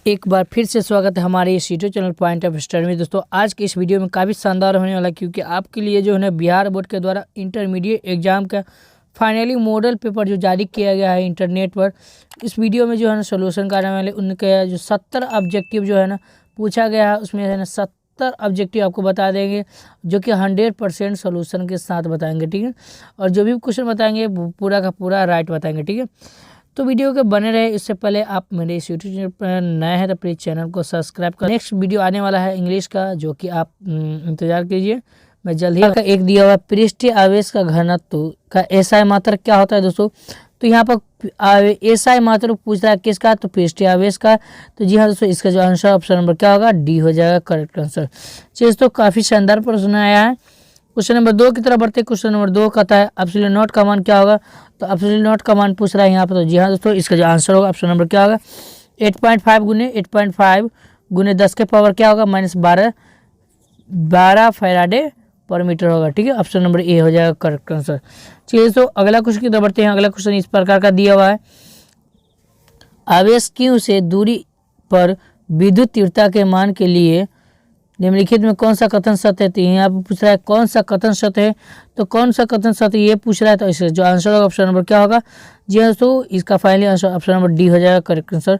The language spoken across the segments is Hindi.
एक बार फिर से स्वागत है हमारे इस YouTube channel point of study में। दोस्तों आज के इस वीडियो में काफ़ी शानदार होने वाला है, क्योंकि आपके लिए जो है ना बिहार बोर्ड के द्वारा इंटरमीडिएट एग्जाम का फाइनली मॉडल पेपर जो जारी किया गया है इंटरनेट पर, इस वीडियो में जो है ना सोल्यूशन करने वाले उनके जो 70 ऑब्जेक्टिव जो है ना पूछा गया है, उसमें है ना 70 ऑब्जेक्टिव आपको बता देंगे, जो कि 100% सोल्यूशन के साथ बताएंगे। ठीक है, और जो भी क्वेश्चन बताएंगे पूरा का पूरा राइट बताएंगे। ठीक है, तो वीडियो के बने रहे। इससे पहले आप मेरे इस यूट्यूब चैनल पर नए हैं तो प्लीज़ चैनल को सब्सक्राइब कर। नेक्स्ट वीडियो आने वाला है इंग्लिश का, जो कि आप इंतजार कीजिए, मैं जल्द ही का एक दिया हुआ पृष्ठीय आवेश का घनत्व का एसआई मात्रक क्या होता है दोस्तों। तो यहाँ पर एसआई मात्रक पूछ रहा है किसका, तो पृष्ठीय आवेश का। तो जी हाँ दोस्तों, इसका जो आंसर ऑप्शन नंबर क्या होगा, डी हो जाएगा करेक्ट आंसर। चीज़ तो काफ़ी शानदार प्रश्न आया है। क्वेश्चन नंबर 2 की तरफ बढ़ते। क्वेश्चन नंबर 2 कहता है एब्सोल्यूट नॉट का मान क्या होगा। तो एब्सोल्यूट नॉट का मान पूछ रहा है यहाँ पर। तो जी हाँ दोस्तों, इसका जो आंसर होगा ऑप्शन नंबर क्या होगा, 8.5 गुने 8.5 गुने 10 के पावर क्या होगा, -12 फैराडे पर मीटर होगा। ठीक है, ऑप्शन नंबर ए हो जाएगा करेक्ट आंसर। चलिए दोस्तों अगला क्वेश्चन की तरफ बढ़ते हैं। अगला क्वेश्चन इस प्रकार का दिया हुआ है, आवेश Q से दूरी पर विद्युत तीव्रता के मान के लिए निम्नलिखित में कौन सा कथन सत्य है। तो यहाँ पर पूछ रहा है कौन सा कथन सत्य है, तो कौन सा कथन सत्य ये पूछ रहा है। तो इसका जो आंसर होगा ऑप्शन नंबर क्या होगा, जी हाँ दोस्तों, इसका finally answer option number D हो जाएगा करेक्ट आंसर।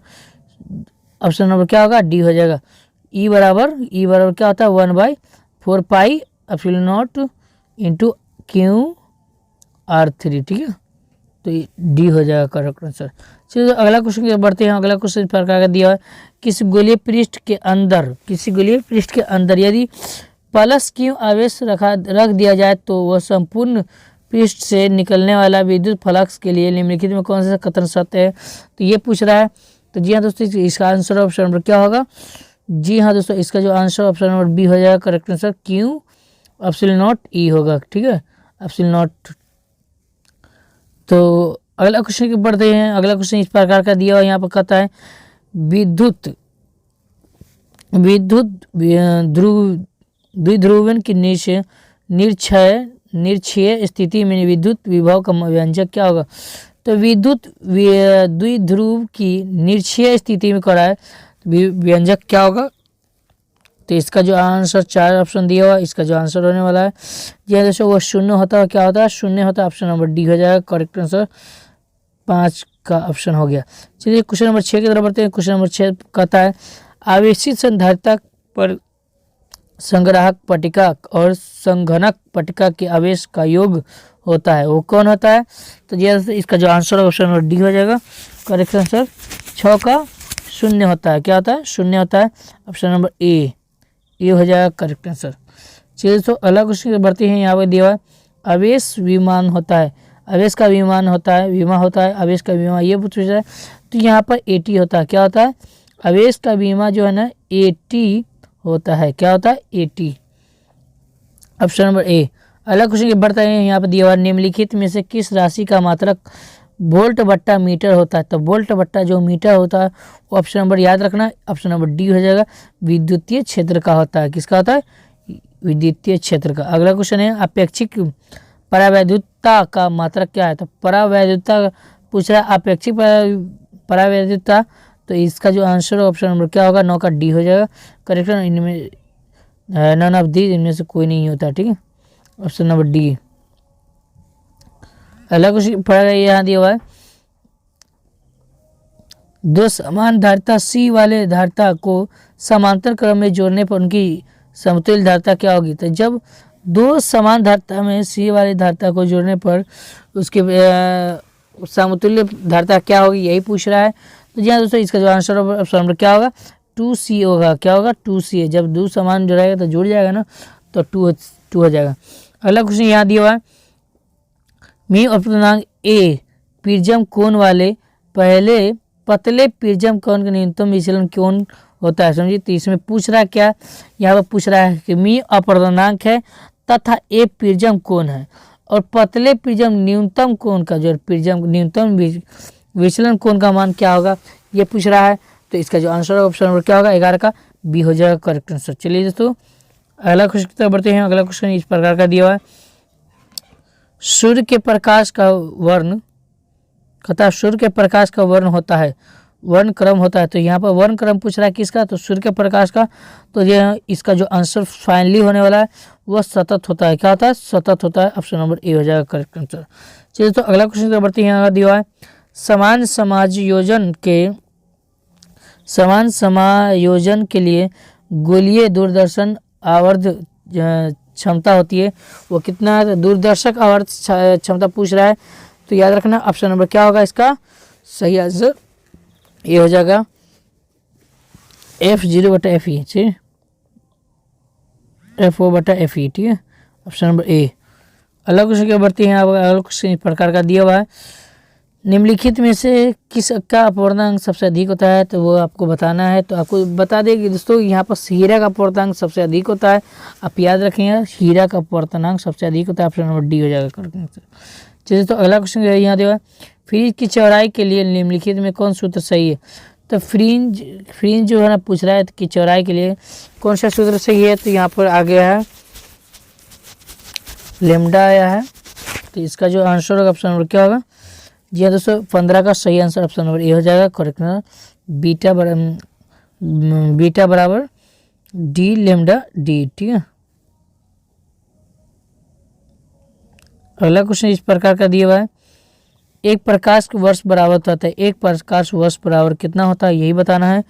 ऑप्शन नंबर क्या होगा, डी हो जाएगा। ई बराबर क्या होता है, 1/4 pi epsilon not into Q/3। ठीक है, तो डी हो जाएगा करेक्ट आंसर। चलिए तो अगला क्वेश्चन की बढ़ते हैं। अगला क्वेश्चन इस प्रकार का दिया है, किसी गोलीय पृष्ठ के अंदर यदि प्लस Q आवेश रख दिया जाए तो वह संपूर्ण पृष्ठ से निकलने वाला विद्युत फ्लक्स के लिए निम्नलिखित में कौन सा कथन सत्य है। तो ये पूछ रहा है। तो जी हाँ दोस्तों, इसका आंसर ऑप्शन नंबर क्या होगा, जी हाँ दोस्तों, इसका जो आंसर ऑप्शन नंबर बी हो जाएगा correct answer, Q epsilon naught E होगा। ठीक है, एप्सिलॉन नॉट। तो अगला क्वेश्चन की बढ़ते हैं। अगला क्वेश्चन इस प्रकार का दिया हुआ यहाँ पर कहता है, विद्युत द्विध्रुवन की निरक्षीय स्थिति में विद्युत विभव का व्यंजक क्या होगा। तो विद्युत द्विध्रुव की निरक्षीय स्थिति में करा है, व्यंजक क्या होगा। तो इसका जो आंसर 4 ऑप्शन दिया हुआ है, इसका जो आंसर होने वाला है जी दोस्तों वो शून्य होता है। क्या होता है, शून्य होता है। ऑप्शन नंबर डी हो जाएगा करेक्ट आंसर, 5 का ऑप्शन हो गया। चलिए क्वेश्चन नंबर 6 की तरफ बढ़ते हैं। क्वेश्चन नंबर 6 कहता है, आवेशित संधारिता पर संग्राहक पट्टिका और संघनक पट्टिका के आवेश का योग होता है, वो कौन होता है। तो जी इसका जो आंसर है ऑप्शन नंबर डी हो जाएगा करेक्ट आंसर, 6 का शून्य होता है। क्या होता है, शून्य होता है। ऑप्शन नंबर ए हो जाएगा करेक्ट आंसर। चलिए तो अगला क्वेश्चन बढ़ते हैं। यहाँ पर दिया हुआ आवेश विमान होता है, आवेश का विमान होता है, विमा होता है, आवेश का विमा ये पूछ रहा है। तो यहाँ पर AT होता है। क्या होता है, आवेश का विमा जो है ना AT होता है। क्या होता है, AT। Option number A. अगला क्वेश्चन के बढ़ता है। यहाँ पर दिया हुआ निम्नलिखित में से किस राशि का मात्रक वोल्ट बट्टा मीटर होता है। तो वोल्ट बट्टा जो मीटर होता है वो ऑप्शन नंबर याद रखना, ऑप्शन नंबर डी हो जाएगा, विद्युतीय क्षेत्र का होता है। किसका होता है, विद्युतीय क्षेत्र का। अगला क्वेश्चन है, अपेक्षिक परावैद्युतता का मात्रक क्या है। तो परावैद्युतता पूछ रहा है, अपेक्षिक परावैद्युतता। तो इसका जो आंसर ऑप्शन नंबर क्या होगा, 9 का डी हो जाएगा करेक्ट। इनमें नन ऑफ दी, इनमें से कोई नहीं होता। ठीक है, ऑप्शन नंबर डी। अगला क्वेश्चन पढ़ा गया यहाँ दिया हुआ है, दो समान धारिता C वाले धारिता को समांतर क्रम में जोड़ने पर उनकी समतुल्य धारिता क्या होगी। तो जब दो समान धारिता में C वाली धारिता को जोड़ने पर उसके समतुल्य धारिता क्या होगी, यही पूछ रहा है। तो जी हाँ दोस्तों, इसका जो आंसर ऑप्शन नंबर क्या होगा, 2C होगा। क्या होगा, 2C। जब दो समान जोड़ाएगा तो जुड़ जाएगा ना, तो 2 हो जाएगा। अगला क्वेश्चन यहाँ दिया हुआ है, मी अपूर्णांक A प्रिज्म कोण वाले पहले पतले प्रिज्म कोण का न्यूनतम विचलन कोण होता है। समझिए, तो इसमें पूछ रहा है क्या, यहाँ पर पूछ रहा है कि मी अपूर्णांक है तथा A प्रिज्म कोण है, और पतले प्रिज्म न्यूनतम कोण का जो प्रिज्म न्यूनतम विचलन कोण का मान क्या होगा, ये पूछ रहा है। तो इसका जो आंसर है ऑप्शन नंबर क्या होगा, 11 का बी हो जाएगा करेक्ट आंसर। चलिए दोस्तों अगला क्वेश्चन की तरफ बढ़ते हैं। अगला क्वेश्चन इस प्रकार का दिया हुआ है, सूर्य के प्रकाश का वर्ण, सूर्य के प्रकाश का वर्ण होता है वर्ण क्रम होता है, तो यहाँ पर वर्ण क्रम पूछ रहा है किसका, तो सूर्य के प्रकाश का। तो ये इसका जो आंसर फाइनली होने वाला है वह सतत होता है। क्या होता है, सतत होता है। ऑप्शन नंबर ए हो जाएगा करेक्ट आंसर। चलिए तो अगला क्वेश्चन बढ़ते हैं। यहाँ दिया है समान समायोजन के लिए गोलीय दूरदर्शन आवर्त क्षमता होती है, वो कितना है, दूरदर्शक आवर्त क्षमता पूछ रहा है। तो याद रखना ऑप्शन नंबर क्या होगा इसका सही आंसर, ये हो जाएगा F0/FE, ठीक है, FO/FE, ठीक है, ऑप्शन नंबर ए। अलग क्वेश्चन क्या बढ़ती हैं। अलग क्वेश्चन इस प्रकार का दिया हुआ है, निम्नलिखित में से किस का अपूर्णांक सबसे अधिक होता है, तो वो आपको बताना है। तो आपको बता दें कि दोस्तों यहाँ पर हीरा का अपूर्णांक सबसे अधिक होता है। आप याद रखेंगे हीरा का अपूर्णांक सबसे अधिक होता है। ऑप्शन नंबर डी हो जाएगा। चलिए तो अगला क्वेश्चन यहाँ दिया है, फ्रिंज की चौड़ाई के लिए निम्नलिखित में कौन सूत्र सही है। तो फ्रिंज जो है ना पूछ रहा है कि चौड़ाई के लिए कौन सा सूत्र सही है। तो यहाँ पर आ गया है लेमडा आया है। तो इसका जो आंसर होगा ऑप्शन नंबर क्या होगा, जी हाँ दोस्तों 15 का सही आंसर ऑप्शन नंबर ए हो जाएगा करेक्ट ना। बीटा बराबर डी लेमडा डी, ठीक है। अगला क्वेश्चन इस प्रकार का दिया हुआ है, एक प्रकाश वर्ष बराबर होता है, एक प्रकाश वर्ष बराबर कितना होता है, यही बताना है।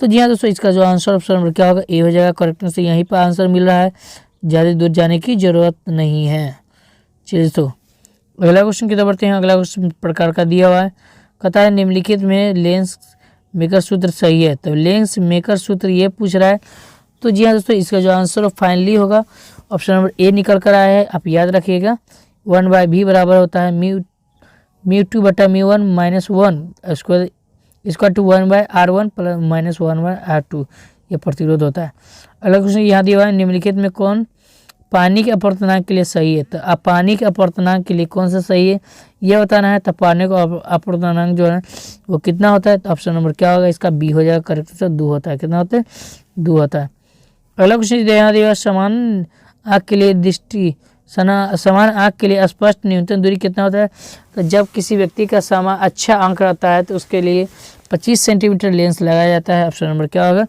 तो जी हाँ दोस्तों इसका जो आंसर ऑप्शन नंबर क्या होगा, ए हो जाएगा करेक्ट से। यहीं पर आंसर मिल रहा है, ज़्यादा दूर जाने की ज़रूरत नहीं है। चलिए तो अगला क्वेश्चन की तरफ बढ़ते हैं। अगला क्वेश्चन प्रकार का दिया हुआ है, कहता है निम्नलिखित में लेंस मेकर सूत्र सही है। तो लेंस मेकर सूत्र ये पूछ रहा है। तो जी हाँ दोस्तों इसका जो आंसर फाइनली होगा ऑप्शन नंबर ए निकल कर आया है। आप याद रखिएगा 1/v बराबर होता है μ2/μ1 -1 square to 1/r1 plus -1/r2, ये प्रतिरोध होता है। अगला क्वेश्चन यहाँ दिया हुआ है, निम्नलिखित में कौन पानी के अपवर्तनांक के लिए सही है। तो अब पानी के अपवर्तनांक के लिए कौन सा सही है यह बताना है। तो पानी का अपवर्तनांक जो है वो कितना होता है, तो ऑप्शन नंबर क्या होगा इसका बी हो जाएगा करेक्ट से। 2 होता है। कितना होता है, 2 होता है। अगला क्वेश्चन यहाँ दिया समान आँख के लिए समान आँख के लिए स्पष्ट न्यूनतम दूरी कितना होता है। तो जब किसी व्यक्ति का अच्छा आँख रहता है तो उसके लिए 25 सेंटीमीटर लेंस लगाया जाता है। ऑप्शन नंबर क्या होगा,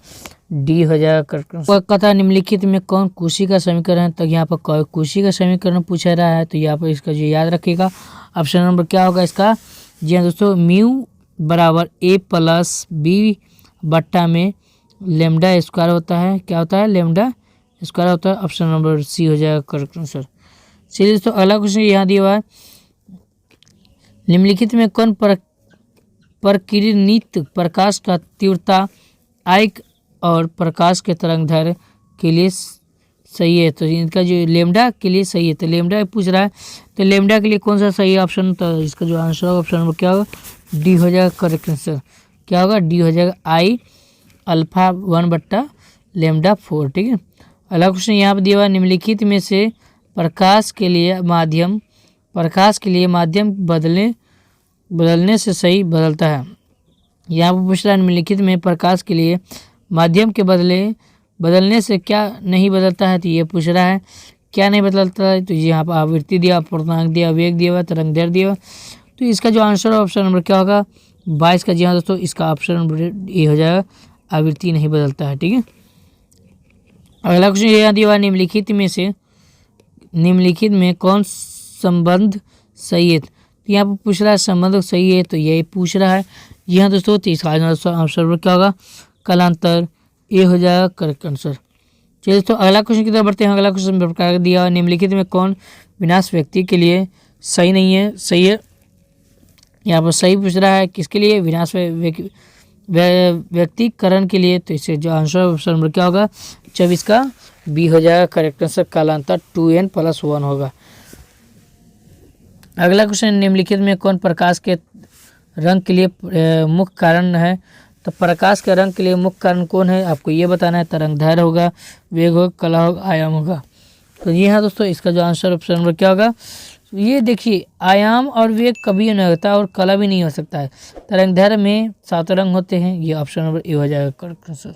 डी हो जाएगा। कहता है निम्नलिखित में कौन कुशी का समीकरण है। तो यहाँ पर कुशी का समीकरण पूछा रहा है। तो यहाँ पर इसका जो याद रखिएगा ऑप्शन नंबर क्या होगा इसका, जी हाँ दोस्तों म्यू बराबर ए प्लस बी बट्टा में लेमडा स्क्वायर होता है। क्या होता है, लेमडा स्क्वायर होता है। ऑप्शन नंबर सी हो जाएगा करेक्ट आंसर। चलिए दोस्तों अगला क्वेश्चन यहाँ दिया हुआ है, निम्नलिखित में कौन प्रकिरणित प्रकाश का तीव्रता आई और प्रकाश के तरंगदैर्घ्य के लिए सही है। तो इनका जो लेमडा के लिए सही है। तो लेमडा पूछ रहा है, तो लेमडा के लिए कौन सा सही है ऑप्शन। तो इसका जो आंसर होगा ऑप्शन नंबर क्या होगा, डी हो जाएगा करेक्ट आंसर। क्या होगा, डी हो जाएगा आई अल्फा 1/λ4, ठीक है। अगला क्वेश्चन यहाँ पर दिया हुआ, निम्नलिखित में से प्रकाश के लिए माध्यम बदलने से सही बदलता है। यहाँ पर पूछ रहा है निम्नलिखित में प्रकाश के लिए माध्यम के बदलने से क्या नहीं बदलता है। तो ये पूछ रहा है क्या नहीं बदलता है। तो यहाँ पर आवृत्ति दिया, पूर्णांक दिया, वेग दिया हुआ, तरंगदैर्घ्य दिया हुआ। तो इसका जो आंसर है ऑप्शन नंबर क्या होगा, 22 का। जी हाँ दोस्तों इसका ऑप्शन नंबर ए हो जाएगा, आवृत्ति नहीं बदलता है, ठीक है। अगला क्वेश्चन यहाँ दिया हुआ, निम्नलिखित में कौन संबंध सही है। तो यहाँ पर पूछ रहा है संबंध सही है। तो यही पूछ रहा है। जी हाँ दोस्तों तो इसका आंसर क्या होगा, कालांतर, ए हो जाएगा करेक्ट आंसर। चलिए दोस्तों अगला क्वेश्चन की तरफ बढ़ते हैं। अगला क्वेश्चन प्रकार दिया हुआ, निम्नलिखित में कौन विनाश व्यक्ति के लिए सही नहीं है, सही है। यहाँ पर सही पूछ रहा है किसके लिए, विनाश व्यक्तिकरण के लिए। तो इससे जो आंसर ऑप्शन नंबर क्या होगा, 24 का बी हो जाएगा करेक्ट आंसर, कालांतर 2n+1 होगा। अगला क्वेश्चन, निम्नलिखित में कौन प्रकाश के रंग के लिए मुख्य कारण है। तो प्रकाश के रंग के लिए मुख्य कारण कौन है आपको ये बताना है। तरंगदैर्घ्य होगा, वेग होगा, कला होगा, आयाम होगा। तो ये हाँ दोस्तों इसका जो आंसर ऑप्शन नंबर क्या होगा, ये देखिए आयाम और वेग कभी नहीं होता और कला भी नहीं हो सकता है। तरंगदैर्घ्य में 7 रंग होते हैं। ये ऑप्शन नंबर ए हो जाएगा करेक्ट आंसर।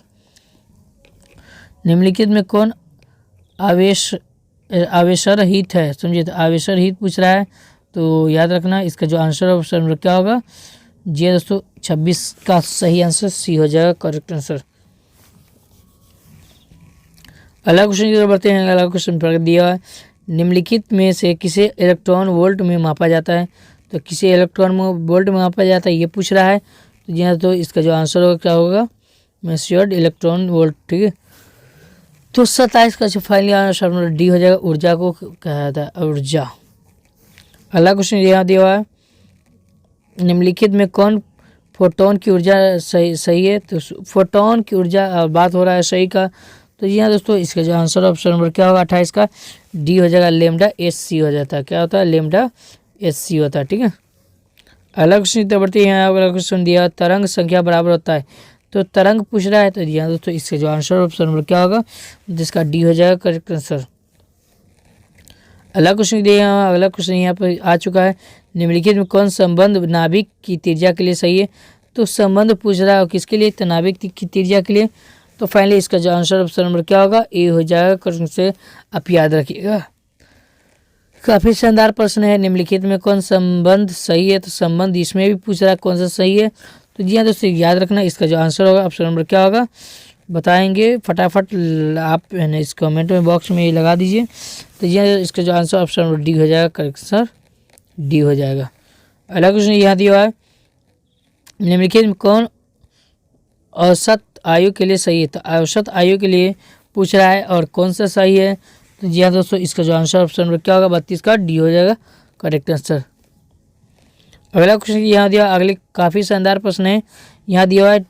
निम्नलिखित में कौन आवेशरहित है, समझिए। तो आवेशरहित पूछ रहा है। तो याद रखना इसका जो आंसर ऑप्शन नंबर क्या होगा, जी हाँ दोस्तों, 26 का सही आंसर सी हो जाएगा करेक्ट आंसर। अगला क्वेश्चन की तरफ बढ़ते हैं। अगला क्वेश्चन पर दिया है निम्नलिखित में से किसे इलेक्ट्रॉन वोल्ट में मापा जाता है। तो किसे इलेक्ट्रॉन वोल्ट में मापा जाता है ये पूछ रहा है। तो जी हाँ, तो इसका जो आंसर होगा क्या होगा, मेजर्ड इलेक्ट्रॉन वोल्ट। ठीक है, तो 27 का जो फाइनल आंसर डी हो जाएगा, ऊर्जा को कहा जाता है ऊर्जा। अगला क्वेश्चन यहाँ दिया हुआ है निम्नलिखित में कौन फोटोन की ऊर्जा सही है। तो फोटोन की ऊर्जा बात हो रहा है सही का। तो जी हाँ दोस्तों, इसका जो आंसर ऑप्शन नंबर क्या होगा 28 का डी हो जाएगा, लेमडा एस सी हो जाता है। क्या होता है, लेमडा एस सी होता है। ठीक है, अगला क्वेश्चन बढ़ती है। अगला क्वेश्चन दिया तरंग संख्या बराबर होता है। तो तरंग पूछ रहा है। तो जी हाँ दोस्तों, इसका जो आंसर ऑप्शन नंबर क्या होगा, जिसका डी हो जाएगा करेक्ट आंसर। अगला क्वेश्चन दिया, अगला क्वेश्चन यहाँ पर आ चुका है निम्नलिखित में कौन संबंध नाभिक की त्रिज्या के लिए सही है। तो संबंध पूछ रहा है किसके लिए, तो नाभिक की त्रिज्या के लिए। तो फाइनली इसका जो आंसर ऑप्शन नंबर क्या होगा, ए हो जाएगा क्वेश्चन से, आप याद रखिएगा। काफ़ी शानदार प्रश्न है, निम्नलिखित में कौन संबंध सही है। तो संबंध इसमें भी पूछ रहा है कौन सा सही है। तो जी हाँ दोस्तों, याद रखना इसका जो आंसर होगा ऑप्शन नंबर क्या होगा, बताएंगे फटाफट आप है ना इस कमेंट में बॉक्स में ये लगा दीजिए। तो जी हाँ, इसका जो आंसर ऑप्शन नंबर डी हो जाएगा करेक्ट सर, डी हो जाएगा। अगला क्वेश्चन यहाँ दिया है निम्नलिखित में कौन औसत आयु के लिए सही है। तो औसत आयु के लिए पूछ रहा है और कौन सा सही है। तो जी हाँ दोस्तों, इसका जो आंसर ऑप्शन नंबर क्या होगा 32 का डी हो जाएगा करेक्ट आंसर। अगला क्वेश्चन यहाँ दिया, अगले काफ़ी शानदार प्रश्न है। यहाँ दिया हुआ है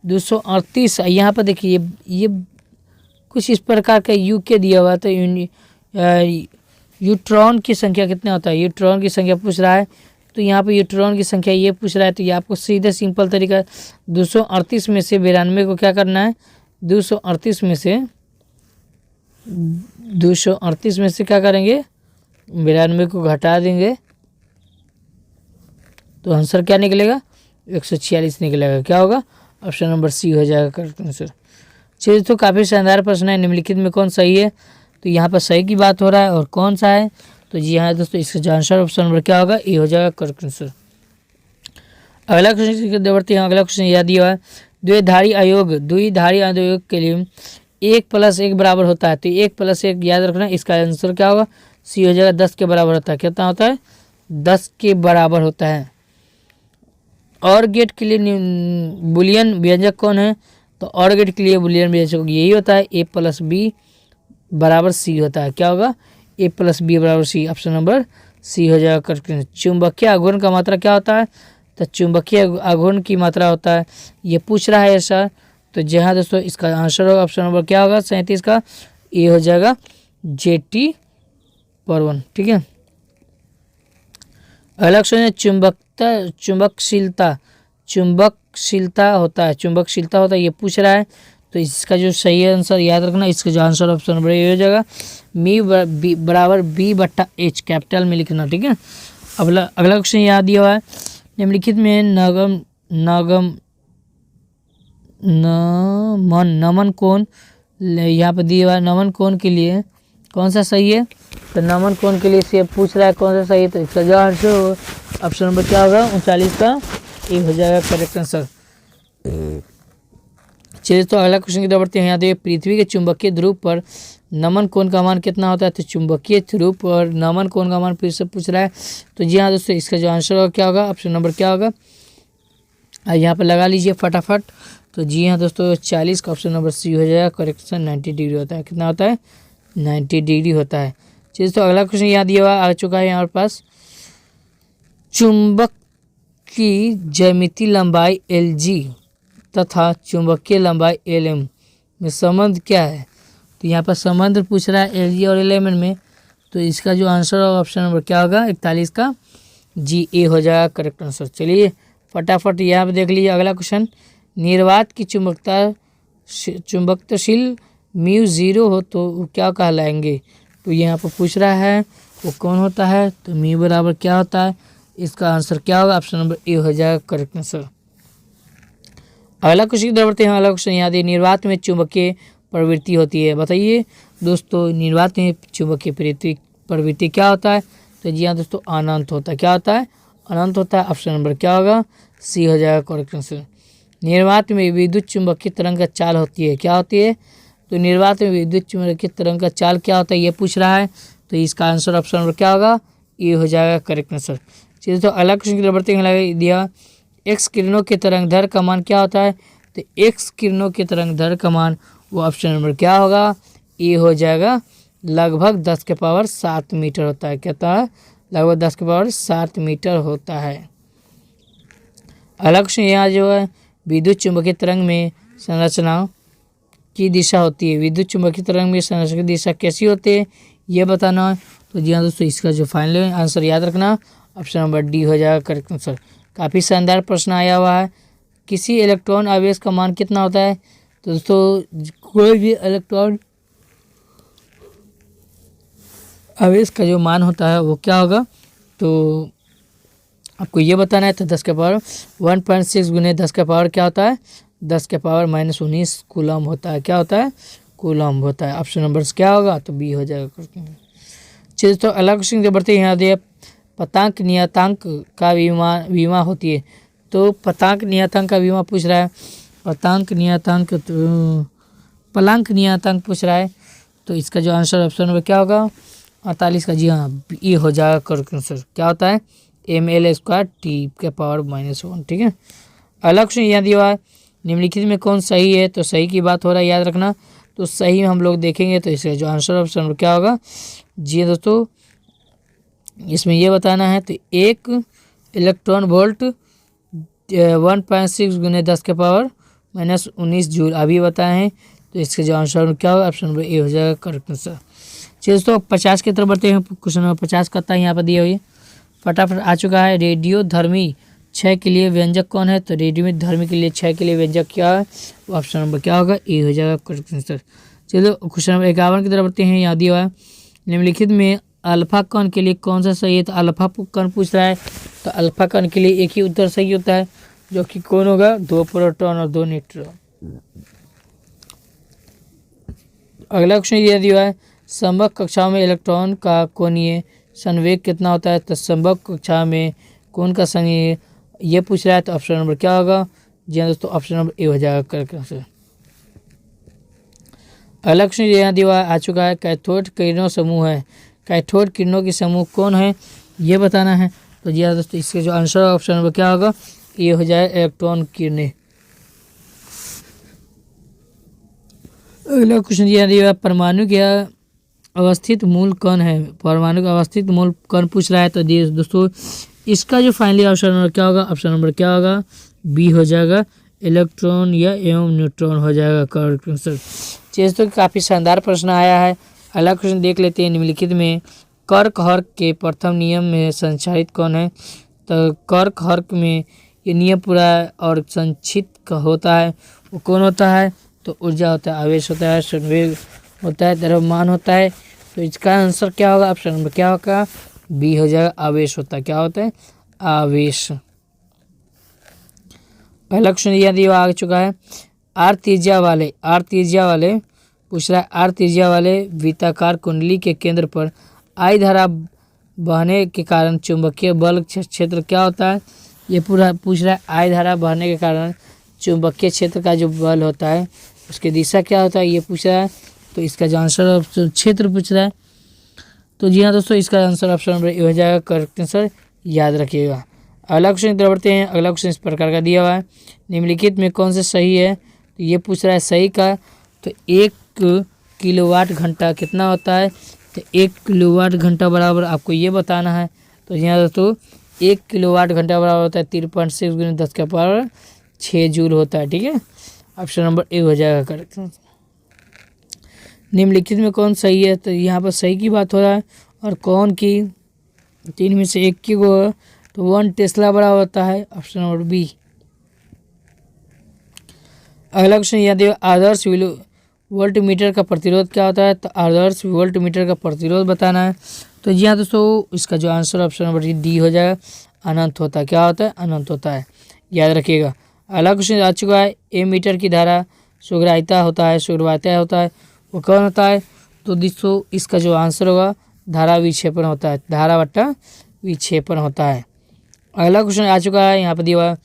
238। यहाँ पर देखिए ये कुछ इस प्रकार का यू के दिया हुआ। तो यूट्रॉन की संख्या कितना होता है, यूट्रॉन की संख्या पूछ रहा है। तो यहाँ पे यूट्रॉन की संख्या ये पूछ रहा है। तो ये आपको सीधे सिंपल तरीका 238 में से 92 को क्या करना है, 238 में से क्या करेंगे, 92 को घटा देंगे। तो आंसर क्या निकलेगा, 146 निकलेगा। क्या होगा, ऑप्शन नंबर सी हो जाएगा करेक्ट आंसर। चलिए, तो काफ़ी शानदार प्रश्न है, निम्नलिखित में कौन सही है। तो यहाँ पर सही की बात हो रहा है और कौन सा है। तो जी हाँ दोस्तों, इसका आंसर ऑप्शन नंबर क्या होगा, ए हो जाएगा करेक्ट आंसर। अगला क्वेश्चन बढ़ते हैं। अगला क्वेश्चन याद दिया है द्विधारी आयोग के लिए 1+1 बराबर होता है। तो 1+1 याद रखना, इसका आंसर क्या होगा, सी हो जाएगा 10 के बराबर होता है। कितना होता है, 10 के बराबर होता है। और गेट के लिए बुलियन व्यंजक कौन है। तो और गेट के लिए बुलियन व्यंजक यही होता है, A+B बराबर सी होता है। क्या होगा, A+B बराबर सी, ऑप्शन नंबर सी हो जाएगा करेक्ट। चुंबकीय आघूर्ण का मात्रा क्या होता है। तो चुंबकीय आघूर्ण की मात्रा होता है, ये पूछ रहा है ऐसा। तो जी हाँ दोस्तों, इसका आंसर होगा ऑप्शन नंबर क्या होगा 37 का, ए हो जाएगा J/1। ठीक है, अगला क्वेश्चन है चुंबकशीलता होता है, ये पूछ रहा है। तो इसका जो सही आंसर याद रखना, इसका जो आंसर ऑप्शन नंबर ये हो जाएगा मी बराबर B/H कैपिटल में लिखना। ठीक है, अगला क्वेश्चन याद दिया हुआ है निम्नलिखित में नमन कोण यहाँ पर दिया हुआ है, नमन कोण के लिए कौन सा सही है। तो नमन कोण के लिए से पूछ रहा है कौन सा सही है। तो इसका जो आंसर ऑप्शन नंबर क्या होगा 39 का, ए हो जाएगा करेक्ट आंसर। चलिए, तो अगला क्वेश्चन की तरफ बढ़ते हैं। यहाँ देखिए पृथ्वी के चुंबकीय ध्रुव पर नमन कोण का मान कितना होता है। तो चुंबकीय ध्रुव पर नमन कोण का मान फिर से पूछ रहा है। तो जी हाँ दोस्तों, इसका जो आंसर होगा क्या होगा, ऑप्शन नंबर क्या होगा, यहाँ पर लगा लीजिए फटाफट। तो जी हाँ दोस्तों, 40 का ऑप्शन नंबर सी हो जाएगा करेक्शन। 90 डिग्री होता है। कितना होता है, 90 डिग्री होता है। चलिए, तो अगला क्वेश्चन याद दिया हुआ आ चुका है यहाँ पास, चुंबक की ज्यामितीय लंबाई Lg तथा चुंबकीय लंबाई Lm में संबंध क्या है। तो यहाँ पर संबंध पूछ रहा है Lg और Lm में। तो इसका जो आंसर होगा ऑप्शन नंबर क्या होगा 41 का, जी ए हो जाएगा करेक्ट आंसर। चलिए फटाफट यहाँ पर देख लीजिए अगला क्वेश्चन, निर्वात की चुंबकशील μ0 हो तो वो क्या कहलाएंगे। तो यहाँ पर पूछ रहा है वो कौन होता है। तो μ बराबर क्या होता है, इसका आंसर क्या होगा, ऑप्शन नंबर ए हो जाएगा करेक्ट आंसर। अगला क्वेश्चन की तरफ बढ़ते हैं। अगला क्वेश्चन याद है निर्वात में चुंबकीय प्रवृत्ति होती है। बताइए दोस्तों, निर्वात में चुंबकीय प्रवृत्ति क्या होता है। तो जी हाँ दोस्तों, अनंत होता है। क्या होता है, अनंत होता है। ऑप्शन नंबर क्या होगा, सी हो जाएगा करेक्ट आंसर। निर्वात में विद्युत चुंबकीय तरंग का चाल होती है, क्या होती है? तो निर्वात में विद्युत चुंबकीय तरंग का चाल क्या होता है ये पूछ रहा है, तो इसका आंसर ऑप्शन नंबर क्या होगा? ये हो जाएगा करेक्ट आंसर। चलिए तो अगला क्वेश्चन की तरफ बढ़ते हैं। दिया एक्स किरणों के तरंगधर का मान क्या होता है? तो एक्स किरणों के तरंगधर का मान वो ऑप्शन नंबर क्या होगा? ये हो जाएगा लगभग 10⁻7 मीटर होता है। क्या होता है? लगभग 10⁻7 मीटर होता है। अगला क्वेश्चन यहाँ जो है विद्युत चुंबकीय तरंग में संरचना की दिशा होती है। विद्युत चुंबकीय तरंग में संरचना की दिशा कैसी होती है ये बताना है। तो जी हाँ दोस्तों, इसका जो फाइनल आंसर याद रखना ऑप्शन नंबर डी हो जाएगा करेक्ट आंसर। काफ़ी शानदार प्रश्न आया हुआ है। किसी इलेक्ट्रॉन आवेश का मान कितना होता है? तो दोस्तों कोई भी इलेक्ट्रॉन आवेश का जो मान होता है वो क्या होगा, तो आपको ये बताना है। तो 10⁻1.6 गुने 10⁻, क्या होता है? 10⁻−19 कूलम होता है। क्या होता है? कूलम होता है। ऑप्शन नंबर क्या होगा? तो बी हो जाएगा। चलिए तो अगला क्वेश्चन के बढ़ते यहाँ दिया पतांक नियतांक का विमा होती है। तो पतांक नियतांक का विमा पूछ रहा है। पतांक नियतांक तो पलांक नियतांक पूछ रहा है। तो इसका जो आंसर ऑप्शन नंबर क्या होगा? 48 का। जी हाँ, ये हो जाएगा करेक्ट आंसर। क्या होता है? ml² T⁻⁻1। ठीक है। अगला क्वेश्चन यहाँ दिया है निम्नलिखित में कौन सही है? तो सही की बात हो रहा है, याद रखना। तो सही हम लोग देखेंगे तो इसका जो आंसर ऑप्शन नंबर क्या होगा? जी दोस्तों, इसमें ये बताना है। तो एक इलेक्ट्रॉन वोल्ट 1.6 गुने 10⁻⁻19 जूल अभी बताए हैं। तो इसका जो आंसर क्या होगा? ऑप्शन नंबर ए हो जाएगा करेक्ट आंसर। चलिए दोस्तों 50 की तरफ बढ़ते हैं। क्वेश्चन नंबर 50 करता है यहाँ पर दिया हुई फटाफट आ चुका है। रेडियो धर्मी क्षय के लिए व्यंजक कौन है? तो रेडियो धर्मी के लिए क्षय के लिए व्यंजक क्या है? ऑप्शन नंबर क्या होगा? ए हो जाएगा करेक्ट आंसर। चलो क्वेश्चन नंबर 51 की तरफ बढ़ते हैं। यहाँ दिया हुआ है निम्नलिखित में अल्फा कण के लिए कौन सा सही है? तो अल्फा कण पूछ रहा है। तो अल्फा कण के लिए एक ही उत्तर सही होता है, जो कि कौन होगा? 2 प्रोटॉन और 2 न्यूट्रॉन। अगला क्वेश्चन ये दिया है समभक कक्षाओं में इलेक्ट्रॉन का कोणीय संवेग कितना होता है? तो समभक कक्षा में कौन का संवेग ये पूछ रहा है। तो ऑप्शन नंबर क्या होगा? जी हाँ दोस्तों, ऑप्शन नंबर ए हो जाएगा करेक्ट आंसर। अगला क्वेश्चन यहाँ दिया आ चुका है कैथोड किरणों समूह है। कैथोड किरणों की समूह कौन है ये बताना है। तो जी हाँ दोस्तों, इसके जो आंसर ऑप्शन नंबर क्या होगा? ये हो जाए इलेक्ट्रॉन किरणें। अगला क्वेश्चन यहाँ दिया परमाणु का अवस्थित मूल कण है। परमाणु का अवस्थित मूल कण पूछ रहा है। तो दोस्तों इसका जो फाइनली ऑप्शन नंबर क्या होगा? ऑप्शन नंबर क्या होगा? बी हो जाएगा इलेक्ट्रॉन या एवं न्यूट्रॉन हो जाएगा करेक्ट आंसर। चीज़ तो काफ़ी शानदार प्रश्न आया है। अगला क्वेश्चन देख लेते हैं। निम्नलिखित में कर्क हर्क के प्रथम नियम में संचालित कौन है? तो कर्क हर्क में ये नियम पूरा और संचित होता है वो कौन होता है? तो ऊर्जा होता है, आवेश होता है, संवेग होता है, द्रव्यमान होता है। तो इसका आंसर क्या होगा? ऑप्शन नंबर क्या होगा? बी हो जाएगा आवेश होता है। क्या होता है? आवेश। पहला क्वेश्चन यदि आ चुका है आर त्रिज्या वाले पूछ रहा है आर त्रिज्या वाले वृत्ताकार कुंडली के केंद्र पर आई धारा बहने के कारण चुंबकीय बल क्षेत्र क्या होता है? ये पूरा पूछ रहा है आई धारा बहने के कारण चुंबकीय क्षेत्र का जो बल होता है उसकी दिशा क्या होता है ये पूछ रहा है। तो इसका जो आंसर क्षेत्र पूछ रहा है। तो जी हाँ दोस्तों, इसका आंसर ऑप्शन नंबर ए हो जाएगा करेक्ट आंसर, याद रखिएगा। अगला क्वेश्चन की तरफ बढ़ते हैं। अगला क्वेश्चन इस प्रकार का दिया हुआ है निम्नलिखित में कौन से सही है? तो ये पूछ रहा है सही का। तो 1 किलोवाट घंटा कितना होता है? तो 1 किलोवाट घंटा बराबर आपको ये बताना है। तो यहाँ दोस्तों 1 किलोवाट घंटा बराबर होता है 3.6 गुने 10⁻6 जूल होता है। ठीक है, ऑप्शन नंबर ए हो जाएगा करेक्ट। निम्नलिखित में कौन सही है? तो यहाँ पर सही की बात हो रहा है और कौन की 3 में से एक की को तो 1 टेस्ला बराबर होता है। Option number B. अगला क्वेश्चन याद है आदर्श वोल्ट मीटर का प्रतिरोध क्या होता है? तो आदर्श वोल्ट मीटर का प्रतिरोध बताना है। तो जी हाँ दोस्तों, इसका जो आंसर ऑप्शन नंबर डी हो जाएगा अनंत होता है। क्या होता है? अनंत होता है, याद रखिएगा। अगला क्वेश्चन आ चुका है ए मीटर की धारा सुग्राह्यता होता है वो कौन होता है? तो दोस्तों इसका जो आंसर होगा धारा विक्षेपण होता है। धारा बट्टा विक्षेपण होता है। अगला क्वेश्चन आ चुका है यहाँ पर दिया हुआ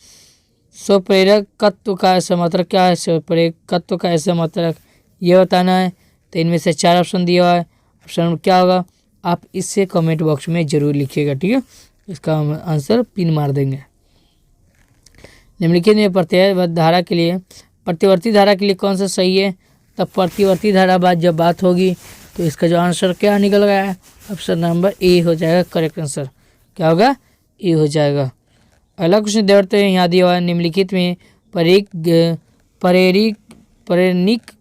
स्वप्रेरकत्व का ऐसा मात्रक क्या है? स्वप्रेरकत्व का ऐसा मात्रक ये बताना है। तो इनमें से 4 ऑप्शन दिया हुआ है। ऑप्शन नंबर क्या होगा? आप इससे कमेंट बॉक्स में जरूर लिखिएगा, ठीक है। इसका हम आंसर पिन मार देंगे। निम्नलिखित में प्रत्यय धारा के लिए प्रतिवर्ती धारा के लिए कौन सा सही है? तब प्रतिवर्ती धारा जब बात होगी तो इसका जो आंसर क्या निकल गया है? ऑप्शन नंबर ए हो जाएगा करेक्ट आंसर। क्या होगा? ए हो जाएगा। अगला क्वेश्चन देखते हैं। यहाँ दिया हुआ है निम्नलिखित में प्रेरणिक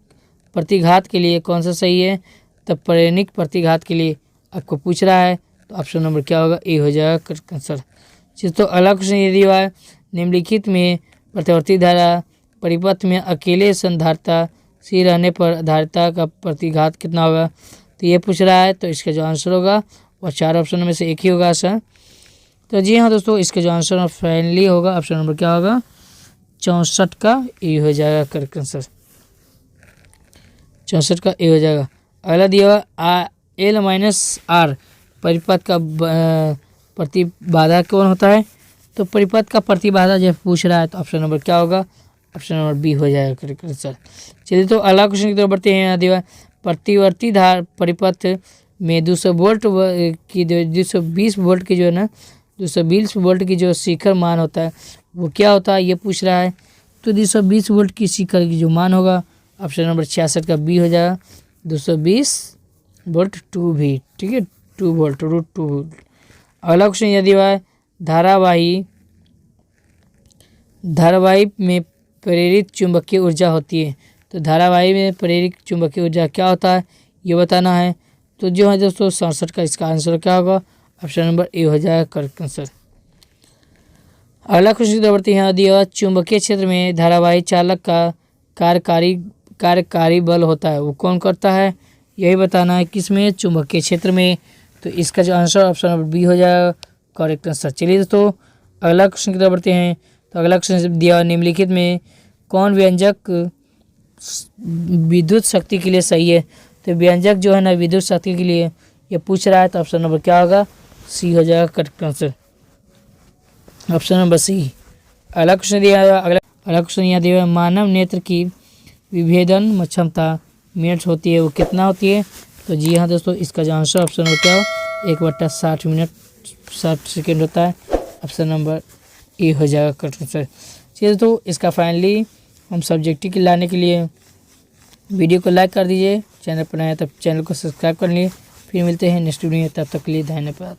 प्रतिघात के लिए कौन सा सही है? तब प्रेरणिक प्रतिघात के लिए आपको पूछ रहा है, तो ऑप्शन नंबर क्या होगा? ए हो जाएगा करेक्ट आंसर। तो अगला क्वेश्चन ये दिया हुआ है निम्नलिखित में प्रतिवर्ती धारा परिपथ में अकेले संधारिता सी रहने पर धारिता का प्रतिघात कितना होगा? तो ये पूछ रहा है। तो इसका जो आंसर होगा वह 4 ऑप्शन में से एक ही होगा सर। तो जी हाँ दोस्तों, इसका जो आंसर फाइनली होगा ऑप्शन नंबर क्या होगा? 64 का ए हो जाएगा करेक्ट आंसर। 64 का ए हो जाएगा। अगला दिया हुआ L-R परिपथ का प्रतिबाधा कौन होता है? तो परिपथ का प्रतिबाधा जब पूछ रहा है तो ऑप्शन नंबर क्या होगा? ऑप्शन नंबर बी हो जाएगा करेक्ट आंसर। चलिए तो अगला क्वेश्चन की तरफ बढ़ते हैं। यहाँ दिया प्रतिवर्ती धार परिपथ में 200 वोल्ट की 220 वोल्ट की जो है ना 220 वोल्ट की जो शिखर मान होता है वो क्या होता है? ये पूछ रहा है। तो 220 वोल्ट की शिखर की जो मान होगा ऑप्शन नंबर 66 का बी हो जाएगा 220 वोल्ट 2 भी, ठीक है, 2 वोल्ट रूट 2 वोल्ट। अगला क्वेश्चन यदि है धारावाही में प्रेरित चुंबकीय ऊर्जा होती है। तो धारावाही में प्रेरित चुंबकीय ऊर्जा क्या होता है ये बताना है। तो जो है दोस्तों 67 का इसका आंसर क्या होगा? ऑप्शन नंबर ए हो जाएगा करेक्ट आंसर। अगला क्वेश्चन की तरफ बढ़ते हैं। यहाँ दिया चुंबकीय क्षेत्र में धारावाही चालक का कार्यकारी बल होता है वो कौन करता है? यही बताना है। किसमें? चुंबकीय क्षेत्र में। तो इसका जो आंसर ऑप्शन नंबर बी हो जाएगा करेक्ट आंसर। चलिए दोस्तों अगला क्वेश्चन की तरफ बढ़ते हैं। तो अगला क्वेश्चन दिया निम्नलिखित में कौन व्यंजक विद्युत शक्ति के लिए सही है? तो व्यंजक जो है ना विद्युत शक्ति के लिए ये पूछ रहा है। तो ऑप्शन नंबर क्या होगा? सी हो जाएगा correct answer. Option number C. अगला क्वेश्चन यहाँ दिया मानव नेत्र की विभेदन क्षमता मिनट होती है वो कितना होती है? तो जी हाँ दोस्तों, इसका जो आंसर ऑप्शन होता है 1/60 मिनट 60 सेकेंड होता है। ऑप्शन नंबर ए हो जाएगा करेक्ट आंसर। चलिए तो इसका फाइनली हम सब्जेक्टिव के लाने के लिए वीडियो को लाइक कर दीजिए, चैनल पर नया तब चैनल को सब्सक्राइब कर लिए। फिर मिलते हैं नेक्स्ट वीडियो में, तब तक के लिए धन्यवाद।